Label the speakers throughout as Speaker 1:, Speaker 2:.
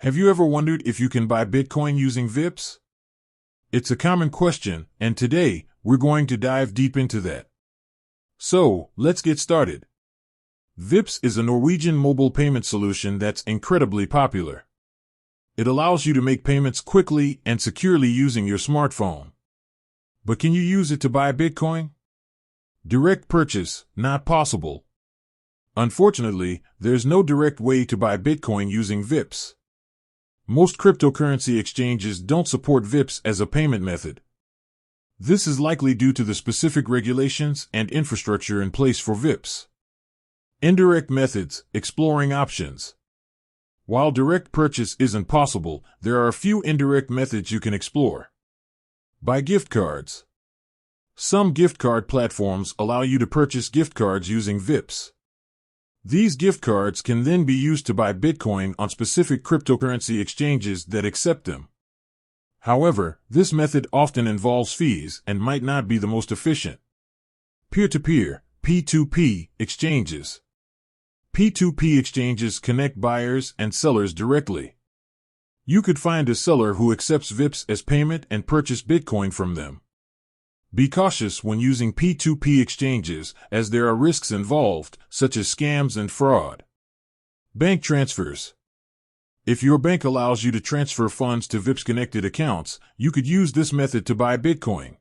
Speaker 1: Have you ever wondered if you can buy Bitcoin using VIPs? It's a common question, and today, we're going to dive deep into that. So, let's get started. VIPs is a Norwegian mobile payment solution that's incredibly popular. It allows you to make payments quickly and securely using your smartphone. But can you use it to buy Bitcoin? Direct purchase, not possible. Unfortunately, there's no direct way to buy Bitcoin using VIPs. Most cryptocurrency exchanges don't support VIPs as a payment method. This is likely due to the specific regulations and infrastructure in place for VIPs. Indirect methods, exploring options. While direct purchase isn't possible, there are a few indirect methods you can explore. Buy gift cards. Some gift card platforms allow you to purchase gift cards using VIPs. These gift cards can then be used to buy Bitcoin on specific cryptocurrency exchanges that accept them. However, this method often involves fees and might not be the most efficient. Peer-to-peer, P2P, exchanges. P2P exchanges connect buyers and sellers directly. You could find a seller who accepts VIPs as payment and purchase Bitcoin from them. Be cautious when using P2P exchanges, as there are risks involved, such as scams and fraud. Bank transfers. If your bank allows you to transfer funds to VIPs-connected accounts, you could use this method to buy Bitcoin.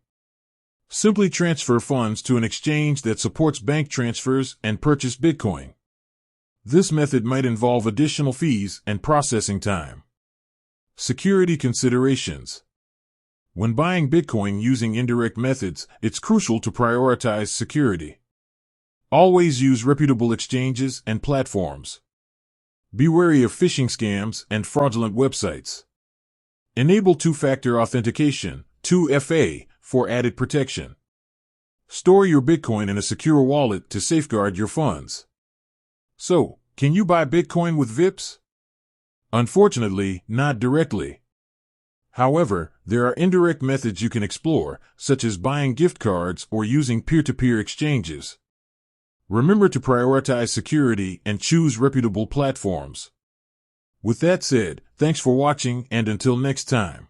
Speaker 1: Simply transfer funds to an exchange that supports bank transfers and purchase Bitcoin. This method might involve additional fees and processing time. Security considerations. When buying Bitcoin using indirect methods, it's crucial to prioritize security. Always use reputable exchanges and platforms. Be wary of phishing scams and fraudulent websites. Enable two-factor authentication, 2FA, for added protection. Store your Bitcoin in a secure wallet to safeguard your funds. So, can you buy Bitcoin with VIPs? Unfortunately, not directly. However, there are indirect methods you can explore, such as buying gift cards or using peer-to-peer exchanges. Remember to prioritize security and choose reputable platforms. With that said, thanks for watching, and until next time.